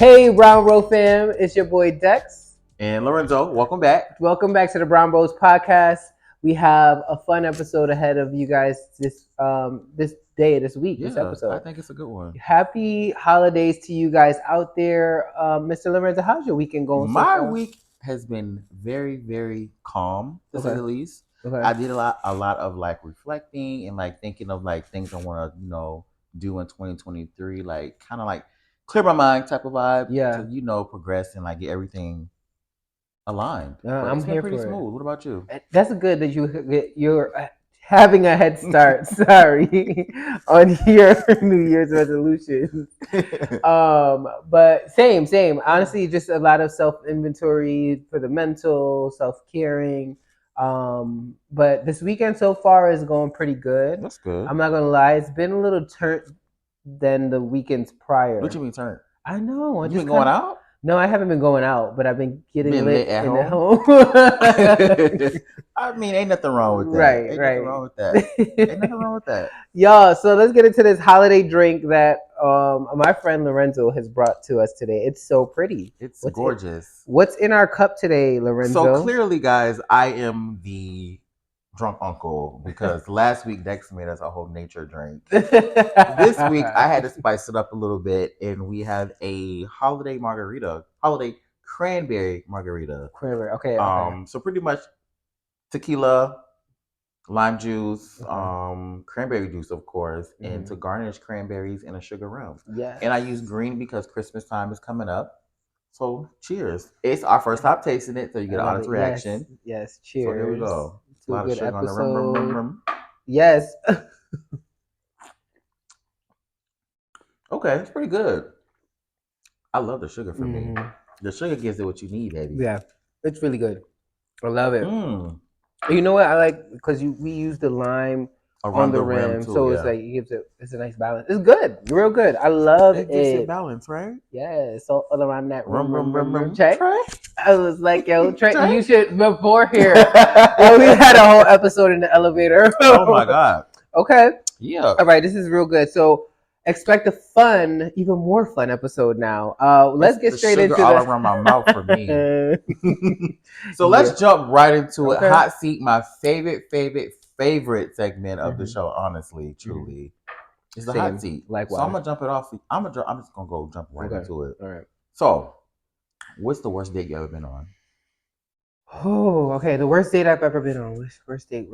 Hey, Brown Row fam, it's your boy Dex. And Lorenzo, welcome back. Welcome back to the Brown Bros podcast. We have a fun episode ahead of you guys this this week, this episode. I think it's a good one. Happy holidays to you guys out there. Mr. Lorenzo, how's your weekend going so My far? week has been very, very calm, to say the least. Okay. I did a lot of like reflecting and like thinking of like things I want to, do in 2023, like kind of like clear my mind type of vibe. Yeah. To, progress and like get everything aligned. I'm it's here been pretty for smooth. What about you? That's good that you're having a head start. Sorry, on your New Year's resolutions. But same. Honestly, just a lot of self inventory for the mental, self caring. But this weekend so far is going pretty good. That's good. I'm not gonna lie, it's been a little turnt than the weekends prior. What you mean turn? I know. You been going out? No, I haven't been going out, but I've been getting lit at in home. The home. I mean, ain't nothing wrong with that. Right. Nothing wrong with that. Ain't nothing wrong with that. Y'all, so let's get into this holiday drink that my friend Lorenzo has brought to us today. It's so pretty. It's gorgeous. What's in our cup today, Lorenzo? So clearly, guys, I am the drunk uncle because last week Dex made us a whole nature drink. This week I had to spice it up a little bit, and we have a holiday cranberry margarita. Cranberry, okay. So pretty much tequila, lime juice, cranberry juice, of course, and to garnish cranberries and a sugar rum. Yeah. And I use green because Christmas time is coming up. So cheers. It's our first time tasting it, so you get an honest reaction. Yes, cheers. So here we go. A lot of sugar episode. on the rum. Yes. Okay, it's pretty good. I love the sugar for me. The sugar gives it what you need, baby. Yeah, it's really good. I love it. You know what I like? Because we use the lime on the rim, too, so it's like it's a nice balance. It's good, real good. I love it. Gives it balance, right? Yeah, so all around that rum. Trey. I was like, yo, Trey, you should before here. We had a whole episode in the elevator. Oh my god. Okay. Yeah. All right, this is real good. So expect a even more fun episode now. Let's get straight into all around my mouth for me. So let's jump right into it. Hot seat, my favorite segment of the show. Honestly, truly, it's the hot seat. Likewise. So I'm gonna jump it off. I'm just gonna jump right into it. All right. So, what's the worst date you ever been on? Oh, okay. The worst date I've ever been on. Worst date.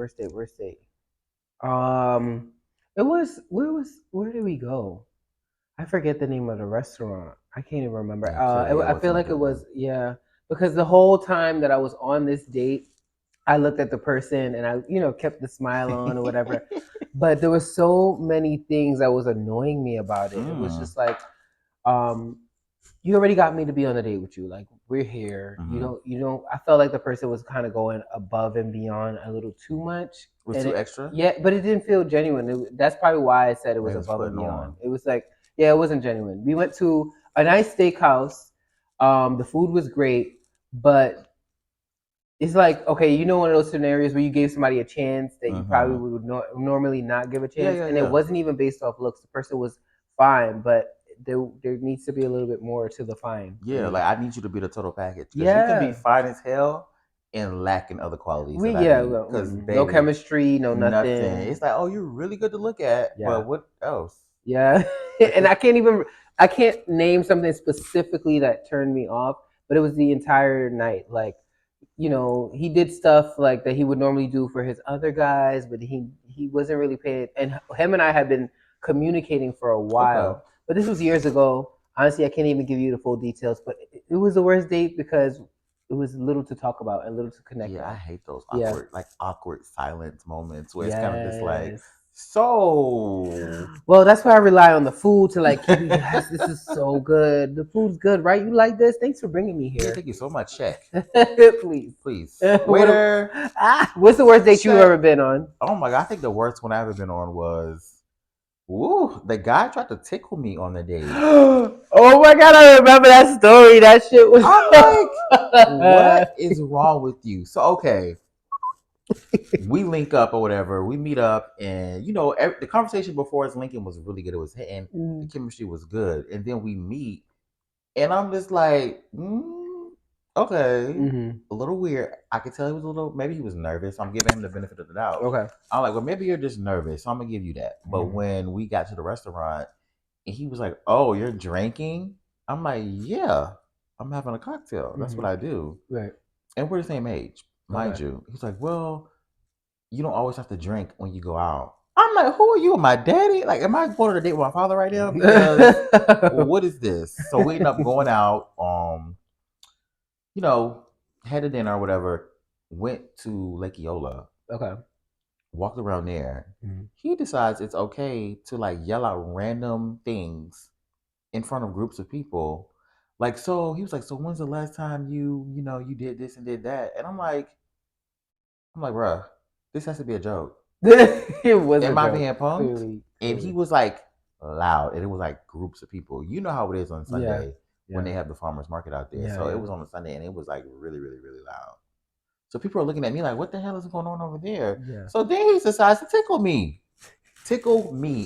It was where did we go? I forget the name of the restaurant. I can't even remember. I feel like it was because the whole time that I was on this date, I looked at the person and I kept the smile on or whatever. But there were so many things that was annoying me about it. It was just like, you already got me to be on a date with you. Like, we're here. You don't. I felt like the person was kind of going above and beyond a little too much. Was too extra? Yeah, but it didn't feel genuine. That's probably why I said it was above and beyond. It was like, it wasn't genuine. We went to a nice steakhouse. The food was great, but it's like, okay, one of those scenarios where you gave somebody a chance that you probably would normally not give a chance, it wasn't even based off looks. The person was fine, but there needs to be a little bit more to the fine. Yeah, like I need you to be the total package. Yeah, you can be fine as hell and lacking other qualities. Because no chemistry, nothing. It's like, oh, you're really good to look at, but what else? Yeah, and I can't name something specifically that turned me off, but it was the entire night. Like, he did stuff like that he would normally do for his other guys, but he wasn't really paying. And him and I had been communicating for a while, but this was years ago. Honestly, I can't even give you the full details, but it was the worst date because it was little to talk about and little to connect. Yeah, I hate those awkward silence moments where it's kind of just like, well, that's why I rely on the food to like, yes, this is so good. The food's good, right? You like this? Thanks for bringing me here. Yeah, thank you so much. Check. Please. Waiter. What's the worst date you've ever been on? Oh my God, I think the worst one I've ever been on was, the guy tried to tickle me on the date. Oh my God, I remember that story. That shit was. I'm like, what is wrong with you? So, okay. We link up or whatever. We meet up, and the conversation before us linking was really good. It was hitting. The chemistry was good, and then we meet, And I'm just like, okay, Mm-hmm. a little weird. I could tell he was a little, maybe he was nervous. So I'm giving him the benefit of the doubt. Okay. I'm like, well, maybe you're just nervous. So I'm gonna give you that. But Mm-hmm. when we got to the restaurant, and he was like, oh, you're drinking? I'm like, yeah, I'm having a cocktail. That's what I do. Right. And we're the same age, mind you. He's like, well, you don't always have to drink when you go out. I'm like, who are you, my daddy? Like, am I going on a date with my father right now? Because what is this? So we end up going out, you know, had a dinner or whatever, went to Lake Eola. Okay. Walked around there. Mm-hmm. He decides it's okay to like yell out random things in front of groups of people. Like, so he was like, so when's the last time you did this and did that? And I'm like, bruh, this has to be a joke. It was. Am I being punked? Clearly. And he was like loud, and it was like groups of people. You know how it is on Sunday when they have the farmers market out there. So it was on a Sunday, and it was like really, really, really loud. So people are looking at me like, what the hell is going on over there? Yeah. So then he decides to tickle me.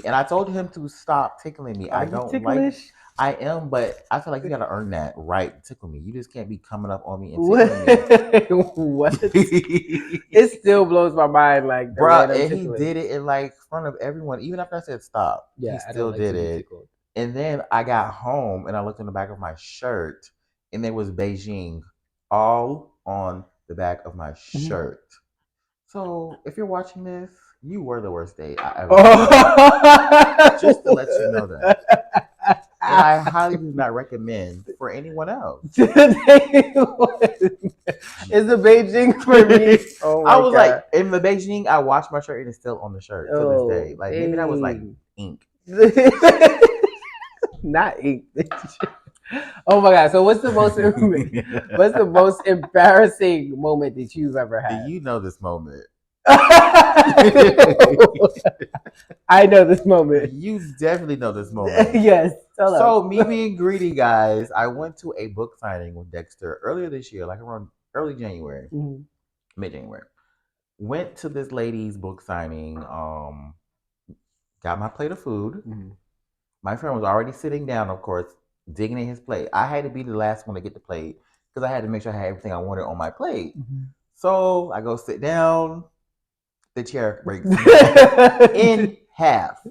And I told him to stop tickling me. I don't ticklish? I am, but I feel like you gotta earn that right to tickle me. You just can't be coming up on me and tickling me. What? It still blows my mind, like, bro. And he did it in like front of everyone, even after I said stop. Yeah, he still did it. And then I got home and I looked in the back of my shirt, and there was Beijing all on the back of my shirt. So if you're watching this, you were the worst date I ever had. Just to let you know that. And I highly do not recommend for anyone else. It's a Beijing for me. Oh I was God. Like, in the Beijing, I washed my shirt and it's still on the shirt to this day. Like, maybe that was like ink. Not ink. Oh my God! So what's the most embarrassing moment that you've ever had? Do you know this moment? I know this moment. You definitely know this moment. Yes. So me being greedy, guys, I went to a book signing with Dexter earlier this year, like around early January, mid-January. Went to this lady's book signing. Got my plate of food. My friend was already sitting down, of course, digging in his plate. I had to be the last one to get the plate because I had to make sure I had everything I wanted on my plate. So I go sit down. The chair breaks in half.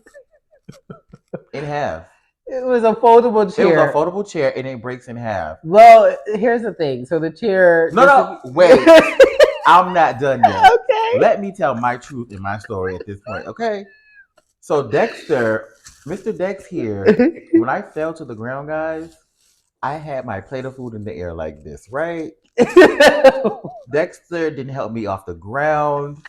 In half. It was a foldable chair. It was a foldable chair, and it breaks in half. Well, here's the thing. So the chair. No, wait. I'm not done yet. Okay. Let me tell my truth and my story at this point. Okay. So Dexter, Mr. Dex here, when I fell to the ground, guys, I had my plate of food in the air like this, right? Dexter didn't help me off the ground.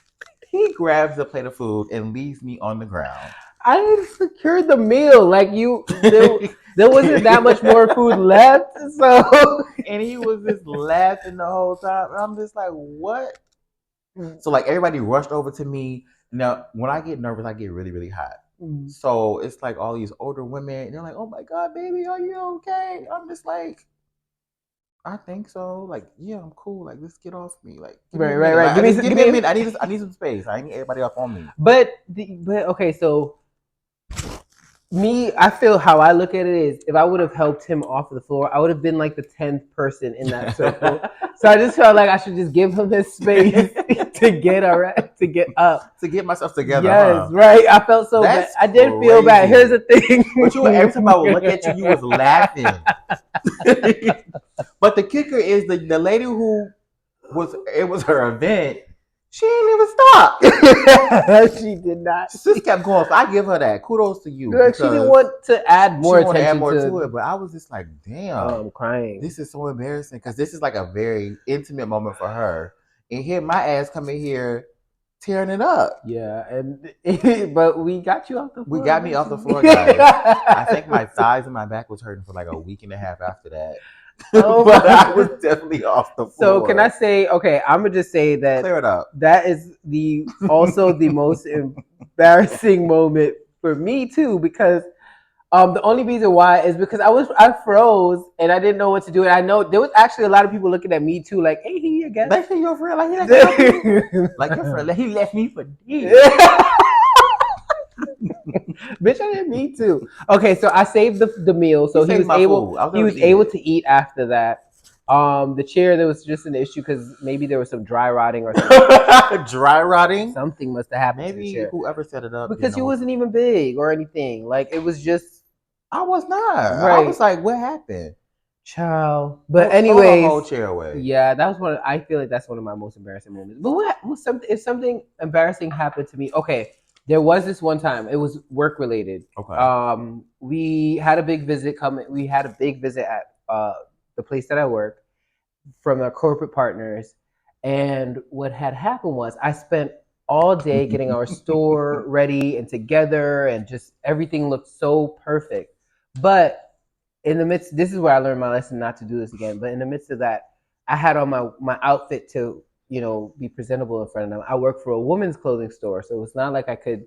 He grabs the plate of food and leaves me on the ground. I didn't secure the meal. Like there wasn't that much more food left. So, and he was just laughing the whole time. And I'm just like, what? So like everybody rushed over to me. Now, when I get nervous, I get really, really hot. So it's like all these older women, and they're like, "Oh my God, baby, are you okay?" I'm just like, I think so. Like, yeah, I'm cool. Like, let's get off me. Like, right. Like, give me a minute. I need some space. I need everybody up on me. But okay, so I feel how I look at it is if I would have helped him off the floor, I would have been like the 10th person in that circle. So I just felt like I should just give him his space to get up, to get myself together. Yes, right. I felt so bad. I did feel bad. Here's the thing. But every time I would look at you, you was laughing. But the kicker is the lady who it was her event. She didn't even stop. She did not. She just kept going. So I give her that. Kudos to you. Girl, she didn't want to add more attention to it. But I was just like, damn. I'm crying. This is so embarrassing because this is like a very intimate moment for her. And here my ass coming here tearing it up. Yeah, but we got you off the floor. We got me off the floor, guys. I think my thighs and my back was hurting for like a week and a half after that. Oh, but I was definitely off the floor. So can I say, okay, I'm gonna just say that clear it up. That is also the most embarrassing moment for me too, because the only reason why is because I froze and I didn't know what to do, and I know there was actually a lot of people looking at me too, like, hey, he again. Like your friend, like he left like your friend, he left me for dead. Bitch, I didn't mean to. Okay, so I saved the meal, so he was able to eat after that. The chair, there was just an issue because maybe there was some dry rotting or something. Dry rotting. Something must have happened to the Maybe chair. whoever set it up. Because you wasn't even big or anything. Like it was just. I was not. Right. I was like, what happened? Child. But anyways, throw the whole chair away. Yeah, that was one. I feel like that's one of my most embarrassing moments. But what was something? If something embarrassing happened to me, okay. There was this one time. It was work related. Okay. We had a big visit coming. We had a big visit at the place that I work from our corporate partners. And what had happened was I spent all day getting our store ready and together, and just everything looked so perfect. But in the midst, this is where I learned my lesson not to do this again. But in the midst of that, I had on my outfit to be presentable in front of them. I work for a women's clothing store, so it's not like I could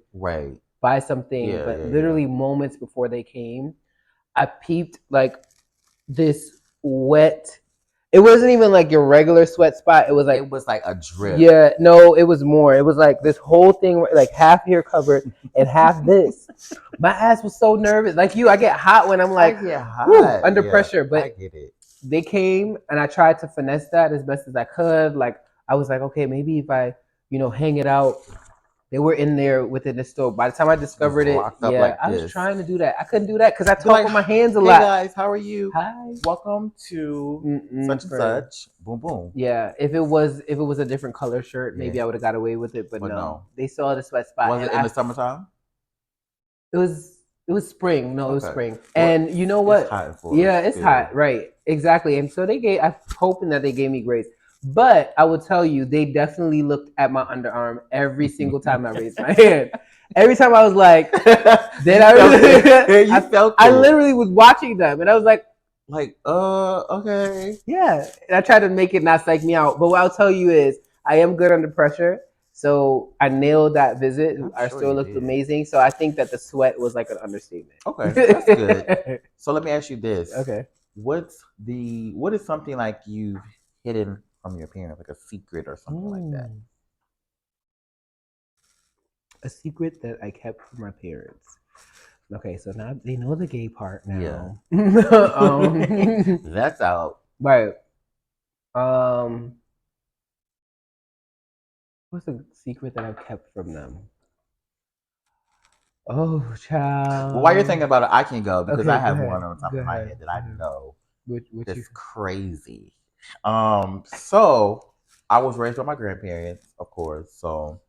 buy something. But literally moments before they came, I peeped like this wet. It wasn't even like your regular sweat spot. It was like a drip. Yeah, no, it was more. It was like this whole thing, like half here covered and half this. My ass was so nervous. Like you, I get hot when I'm like under pressure. But I get it. They came and I tried to finesse that as best as I could. Like I was like, okay, maybe if I, hang it out. They were in there within the store. By the time I discovered it, I was trying to do that. I couldn't do that because I talk with my hands a lot. Hey guys, how are you? Hi, welcome to such and such. Boom boom. Yeah, if it was a different color shirt, maybe I would have got away with it. But no, they saw the sweat spot. Was it in the summertime? It was spring. No, it was spring. And you know what? It's hot it's hot. Right, exactly. And so I'm hoping that they gave me grace. But I will tell you, they definitely looked at my underarm every single time I raised my hand. Every time I was like, I literally was watching them, and I was like, okay. Yeah. And I tried to make it not psych me out. But what I'll tell you is, I am good under pressure. So I nailed that visit. Our store looked amazing. So I think that the sweat was like an understatement. Okay, that's good. So let me ask you this. Okay. What is something like you've hidden from your parents, like a secret or something like that? A secret that I kept from my parents. Okay, so now they know the gay part now. Yeah. That's out. Right. What's a secret that I've kept from them? Oh, child. Well, while you're thinking about it, I can go because I have one on top of my head that I know. It's crazy. So I was raised by my grandparents, of course. So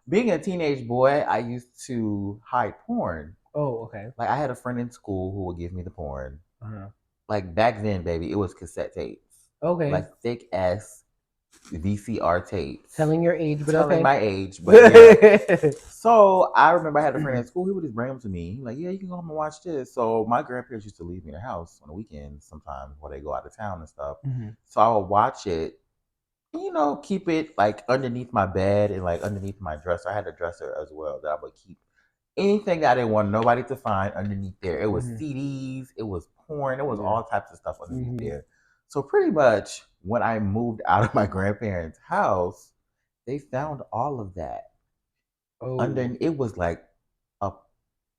being a teenage boy, I used to hide porn. Oh, okay. Like I had a friend in school who would give me the porn. Like back then, baby, it was cassette tapes. Okay. Like thick ass VCR tapes. Telling your age, but telling my age, but yeah. So I remember I had a friend at school. He would just bring them to me. Like, yeah, you can go home and watch this. So my grandparents used to leave me in the house on the weekends sometimes while they go out of town and stuff. So I would watch it. Keep it like underneath my bed and like underneath my dresser. I had a dresser as well that I would keep anything that I didn't want nobody to find underneath there. It was CDs, it was porn, it was all types of stuff underneath there. So pretty much when I moved out of my grandparents' house, they found all of that. It was like a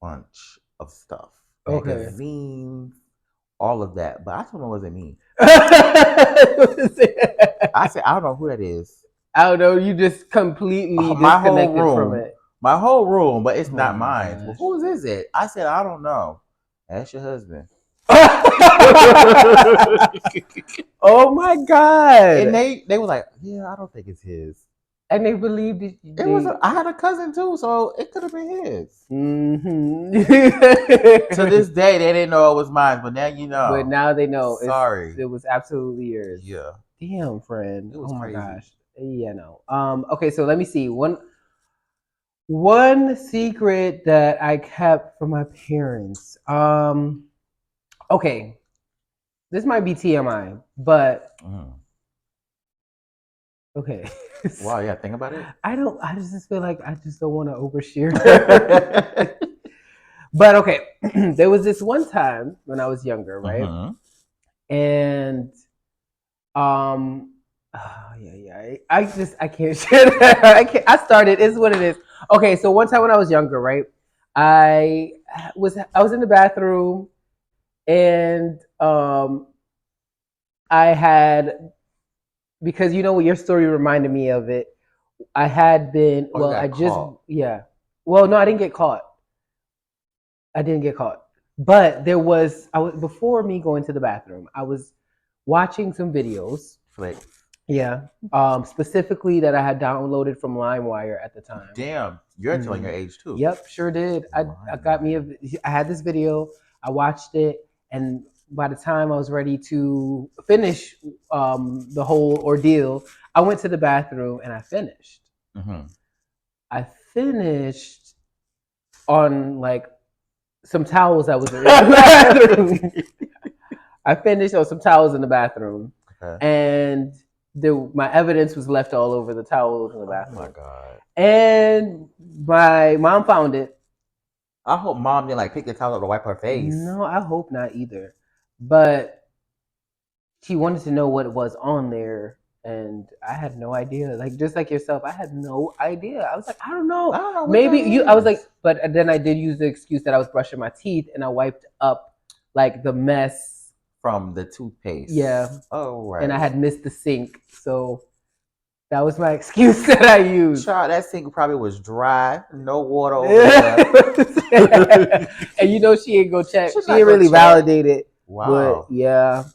bunch of stuff. Magazines, all of that. But I told them it wasn't me. I said, I don't know who that is. I don't know. You just completely disconnected from it. My whole room, but it's not mine. Well, whose is it? I said, I don't know. That's your husband. Oh my God. And they were like, yeah, I don't think it's his. And they believed it. I had a cousin too, so it could have been his. To this day, they didn't know it was mine, but now you know. But now they know. Sorry. It was absolutely yours. Yeah. Damn, friend. It was crazy. Gosh. Yeah, no. Okay, so let me see. One secret that I kept from my parents. Okay. This might be TMI, but okay. Wow, yeah, think about it. I just feel like I just don't want to overshare. But okay, there was this one time when I was younger, right? And I can't share that. I started, it's what it is. Okay, so one time when I was younger, right? I I was in the bathroom and I had, because you know what your story reminded me of it. I had been, Oh, you well, I got just, caught. yeah. Well, no, I didn't get caught. I didn't get caught. But I was, before me going to the bathroom, I was watching some videos. Flick. Yeah. Specifically that I had downloaded from LimeWire at the time. Damn, you're telling your Mhm. age too. Yep, sure did. I got me I had this video, I watched it, and by the time I was ready to finish the whole ordeal, I went to the bathroom and I finished. Mm-hmm. I finished on like some towels that was in the bathroom. I finished on some towels in the bathroom, Okay. and my evidence was left all over the towels in the bathroom. Oh my god. And my mom found it. I hope mom didn't like pick the towel up to wipe her face. No, I hope not either. But she wanted to know what was on there, and I had no idea. Like just like yourself, I had no idea. I was like, I don't know. I don't know what Maybe that you. I was is. like, but then I did use the excuse that I was brushing my teeth, and I wiped up like the mess. From the toothpaste. Yeah. Oh right. And I had missed the sink, so that was my excuse that I used. Child, that sink probably was dry, no water over there. And you know she ain't go check. She She not ain't gonna really check. validate it. Wow. But yeah.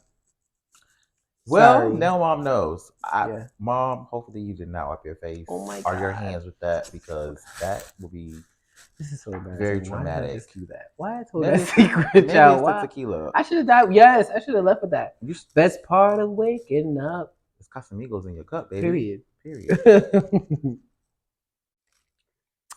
Well, Sorry. now mom knows. Yeah. Mom, hopefully you did not wipe your face Oh my or your God. hands with that, because that will be This is so embarrassing. very Why did I traumatic. just do that? Why I told Maybe that secret, maybe child? it's the Why? tequila. I should have died. Yes, I should have left with that. You Best part of waking up. It's Casamigos in your cup, baby. Period.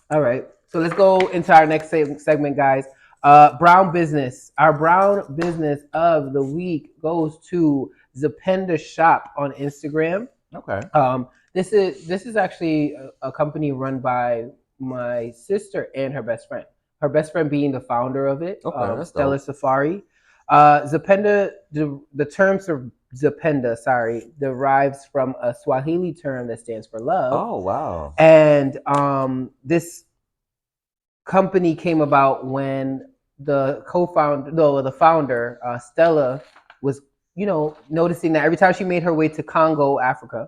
All right. So let's go into our next segment, guys. Brown business. Our brown business of the week goes to Zapenda Shop on Instagram. Okay. This is actually a company run by my sister and her best friend. Her best friend being the founder of it, Okay, Stella that's dope. Safari. Zapenda, the term Zapenda, sorry, derives from a Swahili term that stands for love. Oh wow. And this company came about when the co-founder, no, the founder, Stella, was, you know, noticing that every time she made her way to Congo, Africa,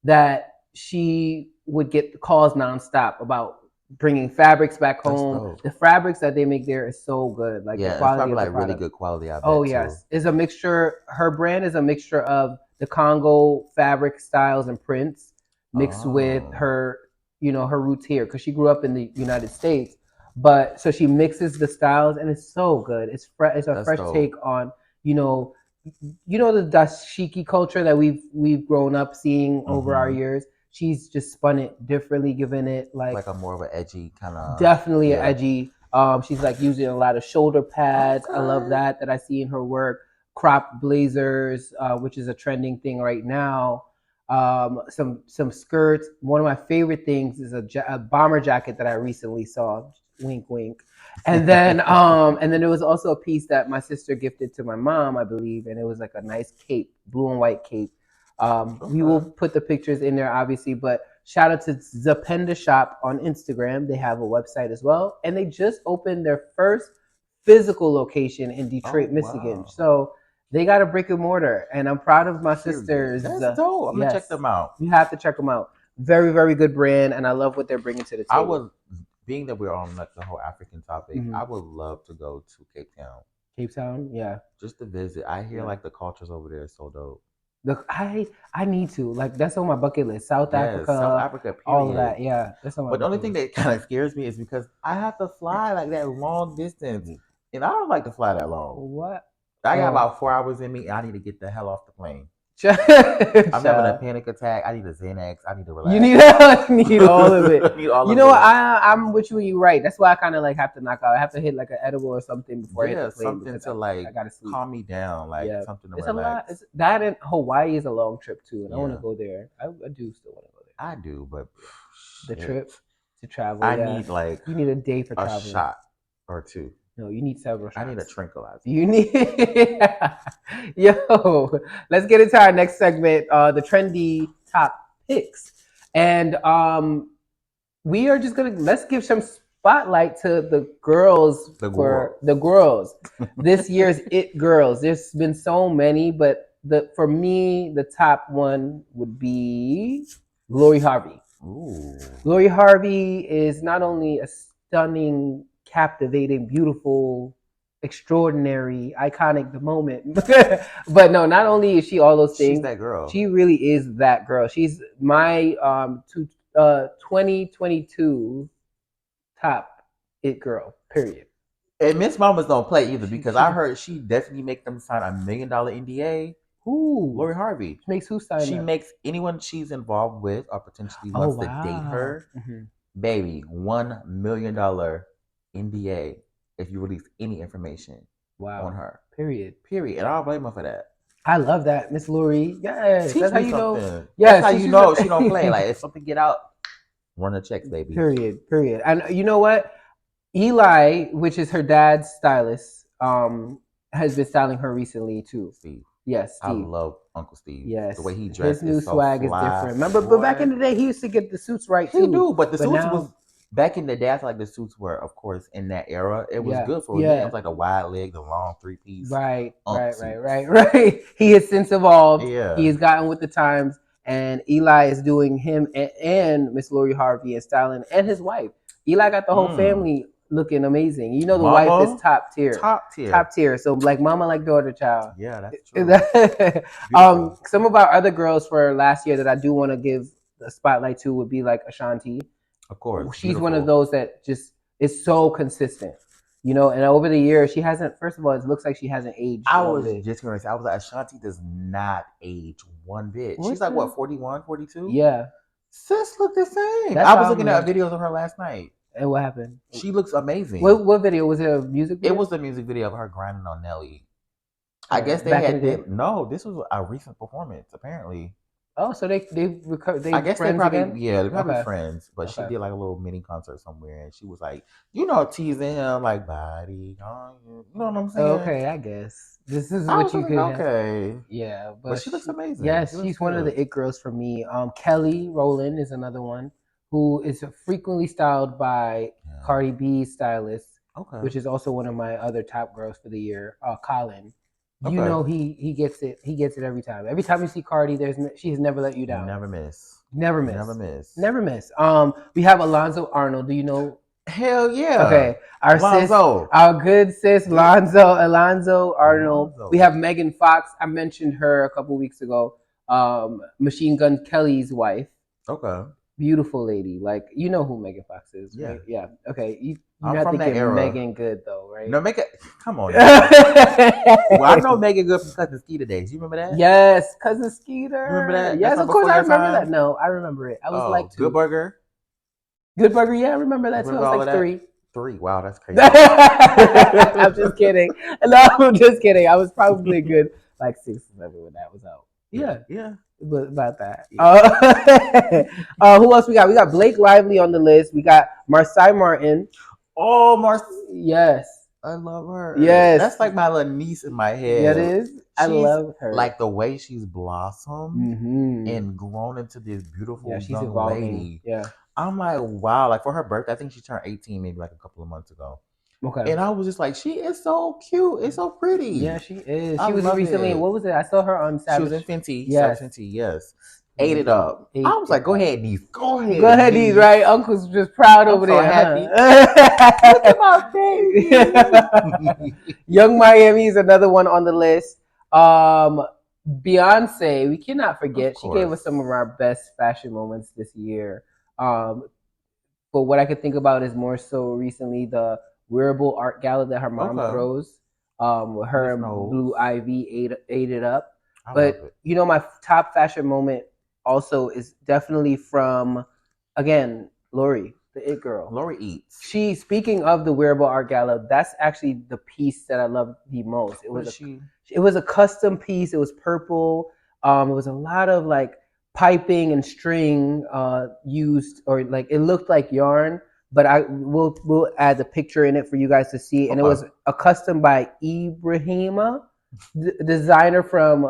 that she would get calls nonstop about bringing fabrics back home. The fabrics that they make there is so good. Like yeah, the quality it's probably of the like product. really good quality. I bet. Oh yes, too. it's a mixture. Her brand is a mixture of the Congo fabric styles and prints mixed with her, you know, her roots here, because she grew up in the United States. But so she mixes the styles, and it's so good. It's It's a fresh take on, you know, the dashiki culture that we've grown up seeing over our years. She's just spun it differently, given it like a more of an edgy kind of. Definitely edgy. She's like using a lot of shoulder pads. I love that I see in her work. Crop blazers, which is a trending thing right now. Some skirts. One of my favorite things is a bomber jacket that I recently saw. Wink, wink. And then there was also a piece that my sister gifted to my mom, I believe, and it was like a nice cape, blue and white cape. We will put the pictures in there, obviously, but shout out to Zapenda Shop on Instagram. They have a website as well, and they just opened their first physical location in Detroit, Michigan. Wow. So they got a brick and mortar, and I'm proud of my sisters. That's dope. I'm gonna check them out. You have to check them out. Very, very good brand, and I love what they're bringing to the table. Being that we're on like the whole African topic, I would love to go to Cape Town. Cape Town, yeah. Just to visit. I hear like the cultures over there is so dope. I need to, like, that's on my bucket list. South Africa, period. all of that. Yeah, that's on my. But the only thing that kind of scares me is because I have to fly like that long distance, and I don't like to fly that long. What? I got about 4 hours in me, and I need to get the hell off the plane. I'm having a panic attack. I need a Xanax. I need to relax. You need all of it. You know what? I'm with you when you're right. That's why I kind of like have to knock out. I have to hit like an edible or something before I hit the plane. Something to like calm me down, like something to relax. A lot. That and Hawaii is a long trip too, and I want to go there. I do still want to go there. I do, but the trip to travel. I need like you need a day for traveling. A shot or two. No, you need several shots. I need a tranquilizer. You need Yo, let's get into our next segment, the trendy top picks. And we are just gonna let's give some spotlight to the girls for the girls. This year's it girls. There's been so many, but for me the top one would be Lori Harvey. Ooh. Lori Harvey is not only a stunning, captivating, beautiful, extraordinary, iconic the moment, but no, not only is she all those things. She's that girl. She really is that girl. She's my 2022 top it girl. Period. And Miss Mamas don't play either because I heard she definitely make them sign $1 million NDA. Ooh, Lori Harvey makes who sign? She makes anyone she's involved with or potentially wants to date her, baby, $1 million NDA if you release any information on her. Period. And I don't blame her for that. I love that, Miss Lori. Yes, Teach that's how me you something. know. Yes, that's how you know she don't play. Like if something get out, run the checks, baby. Period. And you know what? Eli, which is her dad's stylist, has been styling her recently too. Steve. Yes, Steve. I love Uncle Steve. Yes, the way he dresses. His new swag is different. Remember, boy. But back in the day, he used to get the suits right too. He do, but the suits was back in the day. I feel like the suits were, of course, in that era. It was good for it was like the wide leg, the long 3-piece. Right. He has since evolved. Yeah, he has gotten with the times, and Eli is doing him and Miss Lori Harvey and styling, and his wife. Eli got the whole family looking amazing. You know, the wife is top tier. So like mama, like daughter, child. Yeah, that's true. Some of our other girls for last year that I do want to give the spotlight to would be like Ashanti. Of course, she's one of those that just is so consistent. You know, and over the years, she hasn't. First of all, it looks like she hasn't aged. I was just gonna say, I was like, Ashanti does not age one bit. She's like what, 41, 42? Yeah, sis look the same. I was looking at videos of her last night. And what happened? She looks amazing. What video? Was it a music video? It was the music video of her grinding on Nelly. I guess they had no, this was a recent performance, apparently. Oh, so they I guess they probably again? They're probably friends. But she did like a little mini concert somewhere, and she was like, teasing him like body, you know what I'm saying? Okay, I guess this is what you could. Okay, yeah, but she looks amazing. Yes, she's one of the it girls for me. Kelly Rowland is another one who is frequently styled by Cardi B's stylist, which is also one of my other top girls for the year, Colin. You know he gets it. He gets it every time. Every time you see Cardi, she has never let you down. Never miss. We have Alonzo Arnold. Do you know? Hell yeah. Okay. Our good sis, Alonzo Arnold. We have Megan Fox. I mentioned her a couple weeks ago. Machine Gun Kelly's wife. Okay. Beautiful lady. Like, you know who Megan Fox is, right? Yeah. Okay. You're not from thinking that era. Megan Good, though, right? No, Megan. Come on. Well, I know Megan Good from Cousin Skeeter days. You remember that? Yes, Cousin Skeeter. You remember that? Yes, of course I remember that. No, I remember it. I was like 2. Good Burger. Yeah, I remember that too. I was like 3. 3. Wow, that's crazy. I'm just kidding. No, I'm just kidding. I was probably good like 6 or 7 when that was out. Yeah. About that. Yeah. Who else we got? We got Blake Lively on the list. We got Marsai Martin. Oh, Yes. I love her. Yes. That's like my little niece in my head. Yeah, it is. I love her. Like the way she's blossomed and grown into this beautiful young lady. Yeah. I'm like, wow. Like for her birthday, I think she turned 18 maybe like a couple of months ago. Okay. And I was just like, she is so cute. It's so pretty. Yeah, she is. She was recently, what was it? I saw her on Savage. She was in Fenty. Yes. Fenty, yes. Ate it up. I was like, go ahead, niece. Go ahead, niece. Right? Uncle's just proud over there. Happy. Look at my baby. Young Miami is another one on the list. Beyonce, we cannot forget. She gave us some of our best fashion moments this year. But what I could think about is more so recently the wearable art gala that her mom throws. Her and Blue Ivy ate it up. But you know, my top fashion moment also is definitely from, again, Lori, the it girl. Lori eats. Speaking of the wearable art gala, that's actually the piece that I love the most. It was a custom piece. It was purple. It was a lot of like piping and string used, or like it looked like yarn. But we'll add the picture in it for you guys to see. And it was a custom by Ibrahima, designer from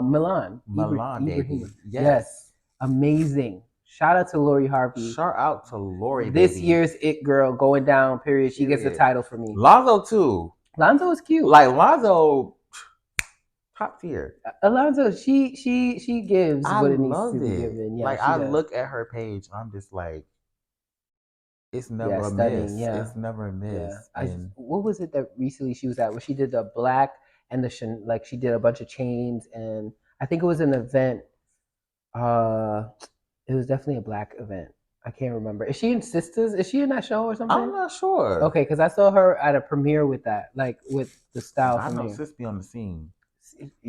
Milan. Milan, baby. Yes. Amazing. Shout out to Lori Harvey. Shout out to Lori, This baby. year's It Girl going down, period. She gets the title for me. Lonzo, too. Lonzo is cute. Like, Lonzo, top tier. Alonzo, she gives what it needs to be it. given. Yeah, like, I look at her page, I'm just like, it's never a miss. Yeah. It's never a miss. Yeah. What was it that recently she was at where she did the black and the like she did a bunch of chains, and I think it was an event. It was definitely a black event. I can't remember. Is she in Sisters? Is she in that show or something? I'm not sure. Okay, because I saw her at a premiere with that, like with the style. I know Sis be on the scene.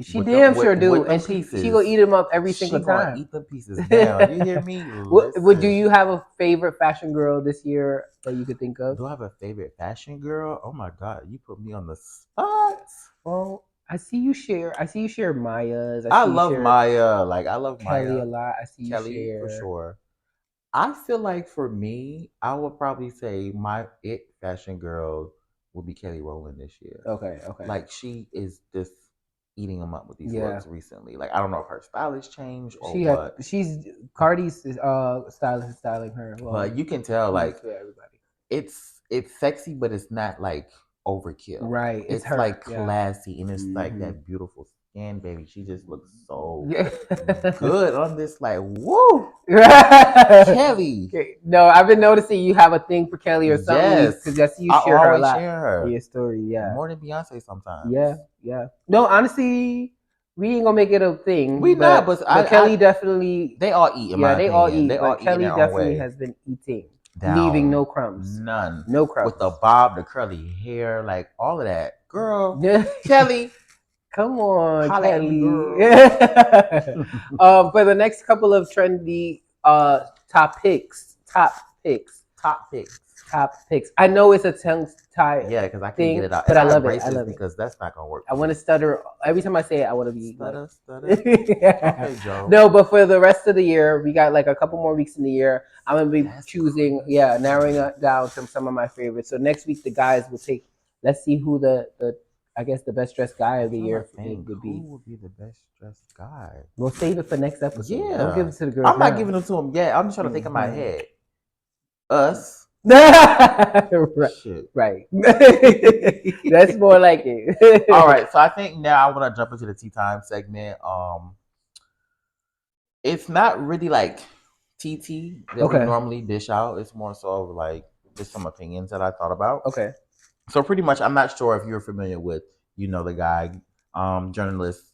She damn sure do, and she gonna eat them up every single time. Eat the pieces down. You hear me? What do you have a favorite fashion girl this year that you could think of? Do I have a favorite fashion girl? Oh my god, you put me on the spot. Well, I see you share Maya's. I love Maya. Like, I love Kelly Maya a lot. I see Kelly you share for sure. I feel like for me, I would probably say my it fashion girl would be Kelly Rowland this year. Okay. Like, she is just eating them up with these looks recently. Like, I don't know if her style has changed or what. She's Cardi's stylist is styling her. Well, but you can tell, like, it's sexy, but it's not like overkill. Right. It's her, like classy, and it's like that beautiful skin, baby. She just looks so good on this, like, woo. Kelly. No, I've been noticing you have a thing for Kelly or something. Because I see you share her a lot. In your story, more than Beyonce sometimes. Yeah. No, honestly, we ain't gonna make it a thing. But Kelly definitely. They all eat. They all eat. But Kelly definitely has been eating, leaving no crumbs. None. No crumbs. With the bob, the curly hair, like all of that, girl. Kelly. Come on, Kelly. For the next couple of trendy top picks. I know it's a tongue tie. Yeah, because I can't get it out. But I love it. Because that's not gonna work. I want to stutter every time I say it. I want to be stutter. Okay, Joe. No, but for the rest of the year, we got like a couple more weeks in the year. I'm gonna be choosing, narrowing it down to some of my favorites. So next week the guys will take. Let's see who the I guess the best dressed guy of the year would be. Who would be the best dressed guy? We'll save it for next episode. Yeah. Don't give it to the girls. I'm not giving them to them yet. I'm just trying to think in my head. Us. Right. That's more like it. All right. So I think now I want to jump into the tea time segment. It's not really like TT that we normally dish out. It's more so like just some opinions that I thought about. Okay. So pretty much, I'm not sure if you're familiar with, the guy, journalist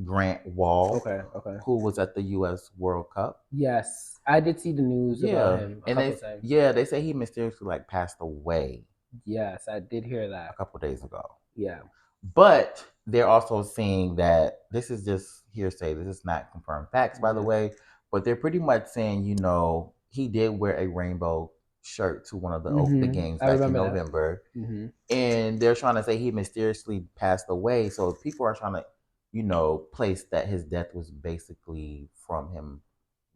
Grant Wahl. Okay. Who was at the U.S. World Cup. Yes, I did see the news about him times. They say he mysteriously passed away. Yes, I did hear that a couple days ago. Yeah, but they're also saying that this is just hearsay. This is not confirmed facts, by the way. But they're pretty much saying, he did wear a rainbow shirt to one of the games back in November, and they're trying to say he mysteriously passed away. So people are trying to, place that his death was basically from him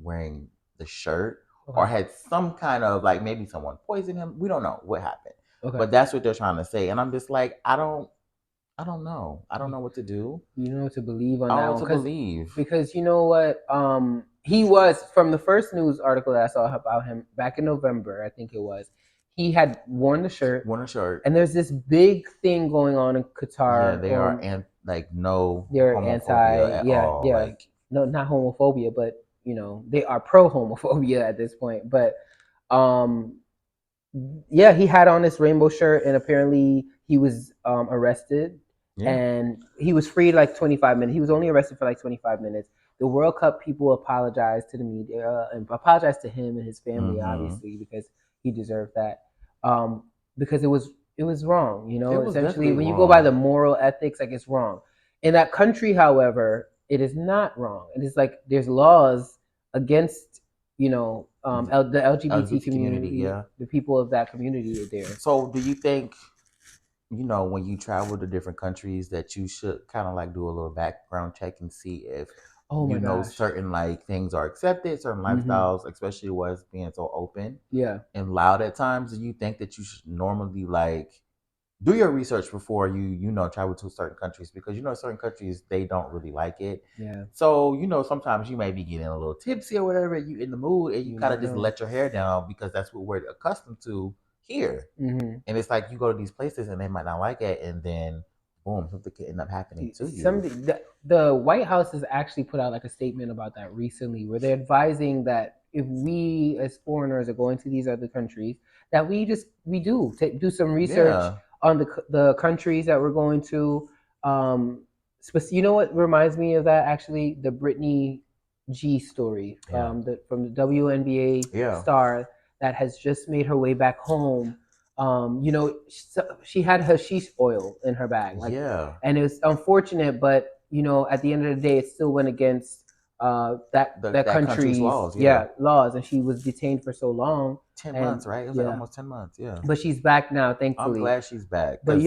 wearing the shirt, or had some kind of maybe someone poisoned him. We don't know what happened, but that's what they're trying to say. And I'm just like, I don't know. I don't know what to do. You know what to believe on I that don't one. know what to believe. Because you know what? He was, from the first news article that I saw about him back in November, I think it was, he had worn the shirt. And there's this big thing going on in Qatar. Yeah, they are no they're homophobia at all. No, not homophobia, but they are pro homophobia at this point. But he had on this rainbow shirt, and apparently he was arrested. Yeah. And he was freed 25 minutes. He was only arrested for 25 minutes. The World Cup people apologized to the media and apologized to him and his family, obviously, because he deserved that. Because it was wrong, essentially when you go by the moral ethics, it's wrong. In that country, however, it is not wrong. It is there's laws against, the LGBT community, the people of that community are there. So do you think, when you travel to different countries, that you should kind of do a little background check and see if certain things are accepted, certain lifestyles, especially what's being so open and loud at times? Do you think that you should normally do your research before you travel to certain countries, because certain countries, they don't really like it. Yeah. So sometimes you may be getting a little tipsy or whatever, you in the mood, and you kind of just let your hair down because that's what we're accustomed to here. Mm-hmm. And it's like you go to these places and they might not like it, and then boom, something could end up happening to you. The White House has actually put out like a statement about that recently, where they're advising that if we as foreigners are going to these other countries, that we do some research on the countries that we're going to. You know what reminds me of that, actually? The Brittany G story, from the WNBA star that has just made her way back home. She had hashish oil in her bag, and it was unfortunate, but at the end of the day, it still went against that country's laws. Laws, and she was detained for so long. 10 months, right? It was like almost 10 months. Yeah, but she's back now, thankfully. I'm glad she's back. But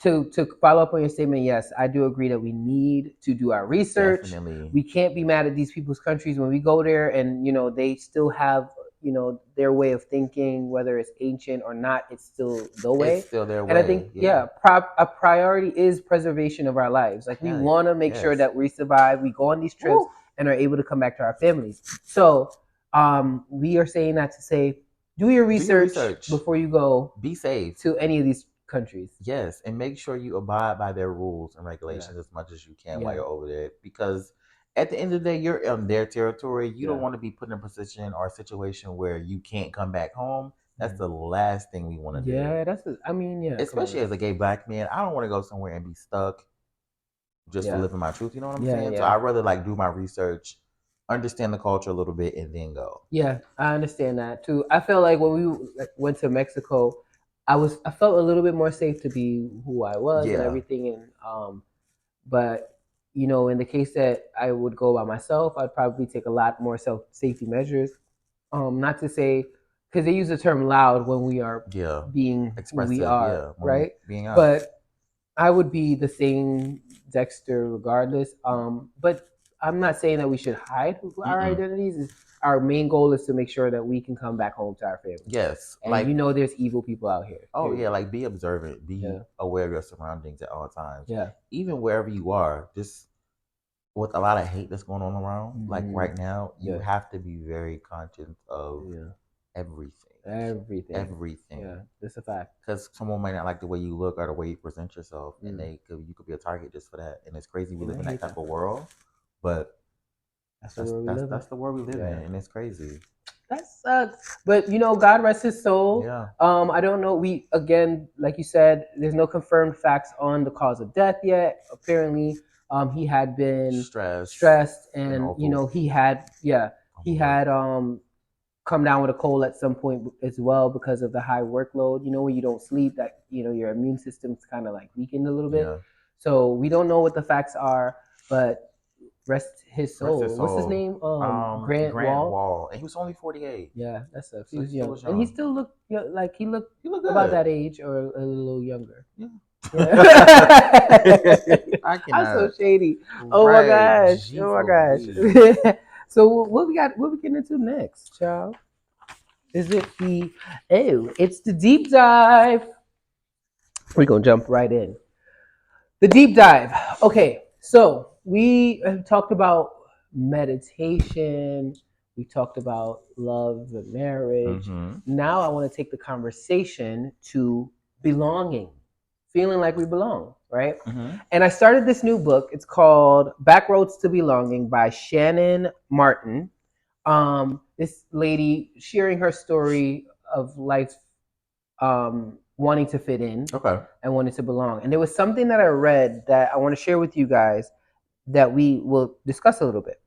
to follow up on your statement, yes, I do agree that we need to do our research. Definitely. We can't be mad at these people's countries when we go there, and they still have their way of thinking, whether it's ancient or not. It's still the way. It's still their way. And I think a priority is preservation of our lives. Like, we want to make sure that we survive. We go on these trips and are able to come back to our families. So we are saying that to say, do your research before you go. Be safe to any of these countries. Yes, and make sure you abide by their rules and regulations as much as you can while you're over there, because at the end of the day, you're on their territory. You don't want to be put in a position or a situation where you can't come back home. That's the last thing we want to do. Yeah, especially as a gay black man, I don't want to go somewhere and be stuck just for living my truth. You know what I'm saying? So I'd rather do my research, understand the culture a little bit, and then go. Yeah, I understand that too. I feel like when we went to Mexico, I felt a little bit more safe to be who I was and everything. And but in the case that I would go by myself, I'd probably take a lot more safety measures. Not to say, because they use the term loud when we are being expressive, who we are, right? But I would be the same Dexter regardless. But I'm not saying that we should hide our identities. Our main goal is to make sure that we can come back home to our family. Yes. And there's evil people out here. Oh, yeah. Be observant. Be aware of your surroundings at all times. Yeah. Even wherever you are, just with a lot of hate that's going on around, like right now, you have to be very conscious of everything. Everything. Yeah, that's a fact. Because someone might not like the way you look or the way you present yourself, and you could be a target just for that. And it's crazy we live in that type of world, but that's the world we live in, and it's crazy. That sucks. But God rest his soul. Yeah. I don't know. We, again, like you said, there's no confirmed facts on the cause of death yet. Apparently, he had been stressed, and he had come down with a cold at some point as well because of the high workload. When you don't sleep, that your immune system's kind of weakened a little bit. Yeah. So we don't know what the facts are, but rest his soul. What's his name? Grant Wahl. And he was only 48. Yeah, that's he was young. And he still looked like he looked about that age or a little younger. Yeah. I'm so shady. Oh my gosh. So what we getting into next, child? Is it it's the deep dive. We're gonna jump right in. The deep dive. Okay, so we have talked about meditation. We talked about love and marriage. Now I want to take the conversation to belonging, feeling like we belong, right? And I started this new book. It's called Backroads to Belonging by Shannon Martin. This lady sharing her story of life, wanting to fit in, and wanting to belong. And there was something that I read that I want to share with you guys that we will discuss a little bit.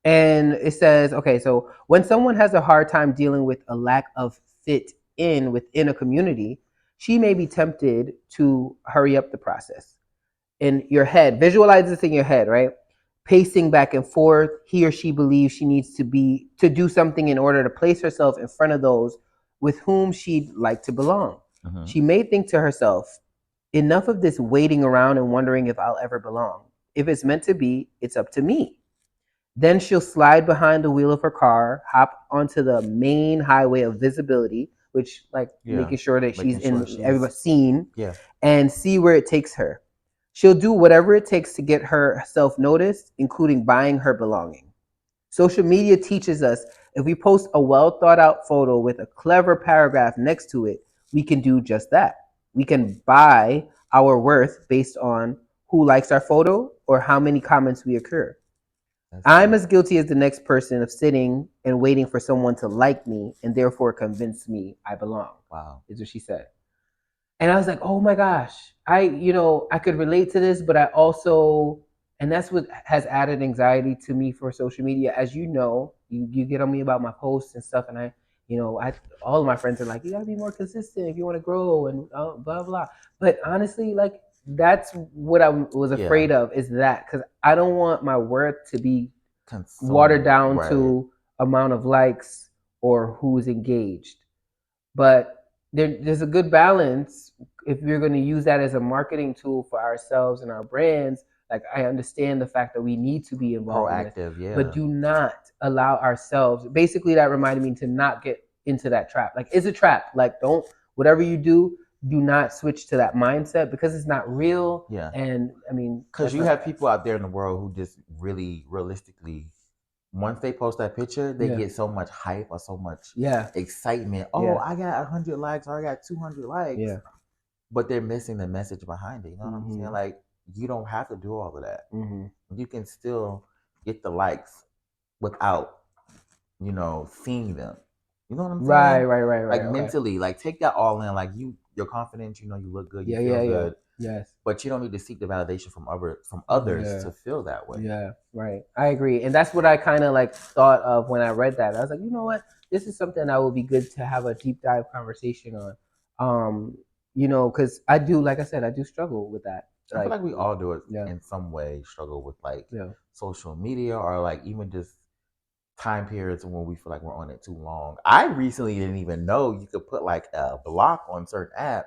And it says, okay, so when someone has a hard time dealing with a lack of fit within a community, she may be tempted to hurry up the process. In your head, visualize this in your head, right? Pacing back and forth, he or she believes she needs to do something in order to place herself in front of those with whom she'd like to belong. She may think to herself, enough of this waiting around and wondering if I'll ever belong. If it's meant to be, it's up to me. Then she'll slide behind the wheel of her car, hop onto the main highway of visibility, which like Yeah. making sure that she's Making sure in she's- everybody's seen, Yeah. and see where it takes her. She'll do whatever it takes to get herself noticed, including buying her belonging. Social media teaches us if we post a well thought out photo with a clever paragraph next to it, we can do just that. We can buy our worth based on who likes our photo or how many comments we occur. I'm as guilty as the next person of sitting and waiting for someone to like me and therefore convince me I belong. Wow. Is what she said. And I was like, oh my gosh, I could relate to this, but I also, and that's what has added anxiety to me for social media. As you know, you get on me about my posts and stuff, and all of my friends are like, you gotta be more consistent if you want to grow and blah blah. But honestly, like that's what I was afraid of, is that because I don't want my worth to be watered down to amount of likes or who's engaged. But there's a good balance if you're going to use that as a marketing tool for ourselves and our brands. Like I understand the fact that we need to be involved proactive, in but do not allow ourselves. Basically, that reminded me to not get into that trap. Like it's a trap. Like don't, whatever you do not switch to that mindset because it's not real. Yeah. And I mean, because you have people out there in the world who just really realistically, once they post that picture, they get so much hype or so much excitement. Oh, I got 100 likes or I got 200 likes. Yeah. But they're missing the message behind it. You know what I'm saying? Like, you don't have to do all of that. You can still get the likes without, seeing them. You know what I'm saying? Right. Like mentally, like take that all in. Like you're confident. You look good. You feel good. Yes. But you don't need to seek the validation from others to feel that way. Yeah, right. I agree. And that's what I kind of like thought of when I read that. I was like, you know what? This is something that will be good to have a deep dive conversation on. Because I do, like I said, I do struggle with that. I feel like we all do it in some way, struggle with like social media or like even just time periods when we feel like we're on it too long. I recently didn't even know you could put like a block on certain apps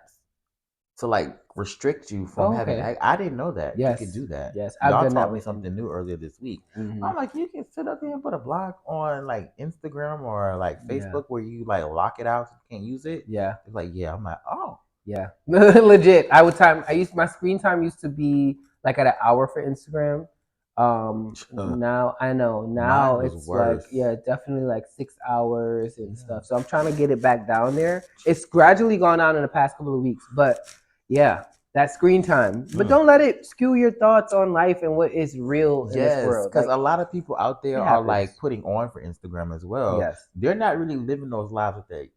to like restrict you from having. I didn't know that you could do that. Yes, y'all taught me something new earlier this week. I'm like, you can sit up there and put a block on like Instagram or like Facebook where you like lock it out so you can't use it. Yeah, it's like I'm like, oh yeah, legit. My screen time used to be like at an hour for Instagram. Now I know now it's worse. Like definitely like 6 hours and stuff. So I'm trying to get it back down there. It's gradually gone down in the past couple of weeks, but yeah, that screen time. But don't let it skew your thoughts on life and what is real in this world. Because a lot of people out there are like putting on for Instagram as well. Yes, they're not really living those lives that they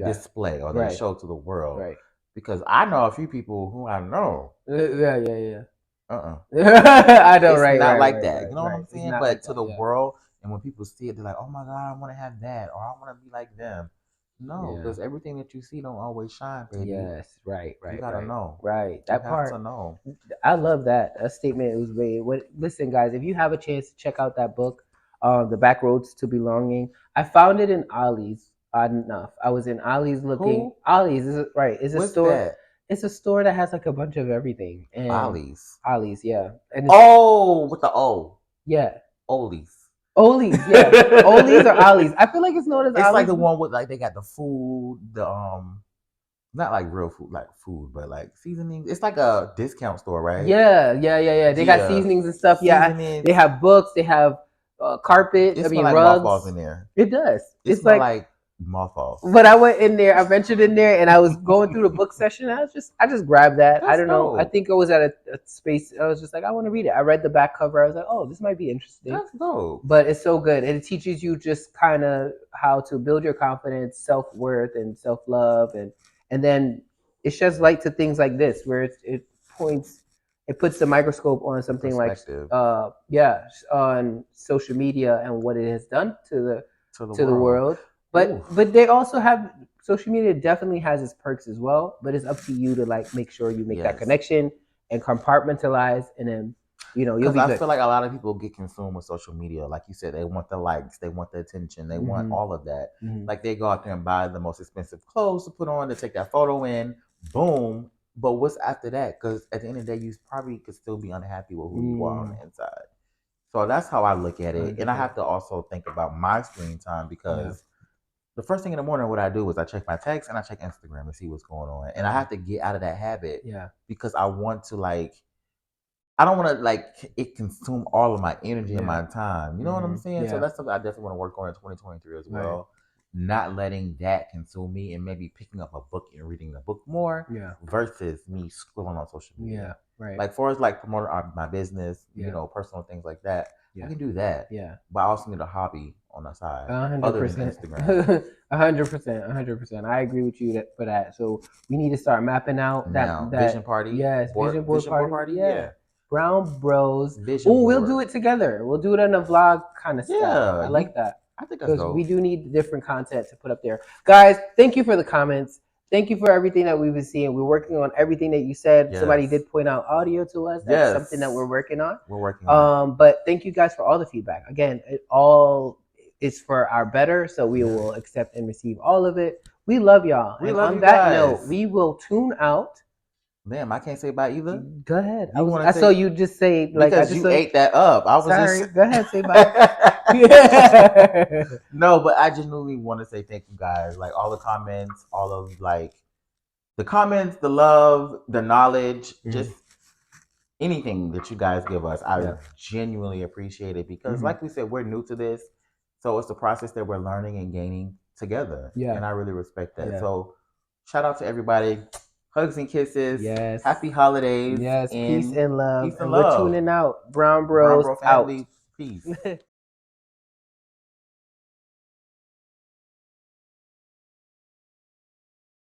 display or they show to the world. Right. Because I know a few people who I know. Yeah. I know, it's right? Not like right, that. Right, you know what I'm saying? But like to the world, and when people see it, they're like, "Oh my God, I want to have that," or "I want to be like them." No, because everything that you see don't always shine, baby. Yes, right. You gotta know. Right, that part. To know. I love that. That statement was made. Listen, guys, if you have a chance to check out that book, "The Backroads to Belonging," I found it in Ollie's. Odd enough, I was in Ollie's looking. Ollie's is right. It's a store. That? It's a store that has like a bunch of everything. And Ollie's, yeah. And with the O. Yeah. Ollie's, yeah. Ollie's or Ollie's. I feel like it's known as. It's Ollie's. Like the one with like they got the food, the not like real food, like food, but like seasonings. It's like a discount store, right? Yeah. They got seasonings and stuff. Seasonings. They have books. They have carpet. It smells like rugs. mothballs in there. It does. It's like mothballs. But I went in there. I ventured in there, and I was going through the book section. I just grabbed that. That's I don't know. I think I was at a space. I was just like, I want to read it. I read the back cover. I was like, oh, this might be interesting. That's dope. But it's so good, and it teaches you just kind of how to build your confidence, self-worth, and self-love, and then it sheds light to things like this, where it puts the microscope on something like on social media and what it has done to the world. But they also have, social media definitely has its perks as well, but it's up to you to like make sure you make that connection and compartmentalize, and then you'll be good. I feel like a lot of people get consumed with social media. Like you said, they want the likes, they want the attention, they want all of that. Like they go out there and buy the most expensive clothes to put on to take that photo in, boom. But what's after that? Because at the end of the day, you probably could still be unhappy with who you are on the inside. So that's how I look at it. And I have to also think about my screen time because the first thing in the morning, what I do is I check my text and I check Instagram to see what's going on. And I have to get out of that habit. Yeah. Because I want to I don't want to it consume all of my energy and my time. You know what I'm saying? Yeah. So that's something I definitely want to work on in 2023 as well. Right. Not letting that consume me and maybe picking up a book and reading the book more. Yeah. Versus me scrolling on social media. Yeah. Right. Like for as promoting my business, personal things like that. Yeah. I can do that. Yeah. But I also need a hobby on the side. 100%. Other than Instagram. 100%. I agree with you for that. So we need to start mapping out that vision party. Yes, vision board party. Yeah. Brown Bros. Oh, we'll do it together. We'll do it in a vlog kind of style. I like that. I think that's dope. We do need different content to put up there. Guys, thank you for the comments. Thank you for everything that we've been seeing. We're working on everything that you said. Yes. Somebody did point out audio to us. That's something that we're working on. But thank you guys for all the feedback. Again, it all is for our better, so we will accept and receive all of it. We love y'all. We and love on you that guys. note, we will tune out. Damn, I can't say bye either. Go ahead. I saw you just say because you ate that up. I was sorry. Just... Go ahead, say bye. No, but I genuinely want to say thank you guys. Like all the comments, all of the comments, the love, the knowledge, just anything that you guys give us. I genuinely appreciate it because, like we said, we're new to this, so it's a process that we're learning and gaining together. Yeah, and I really respect that. Yeah. So, shout out to everybody. Hugs and kisses. Yes. Happy holidays. Yes. Peace and love. Peace and love. We're tuning out. Brown Bros. Brown Bro family. Out. Peace.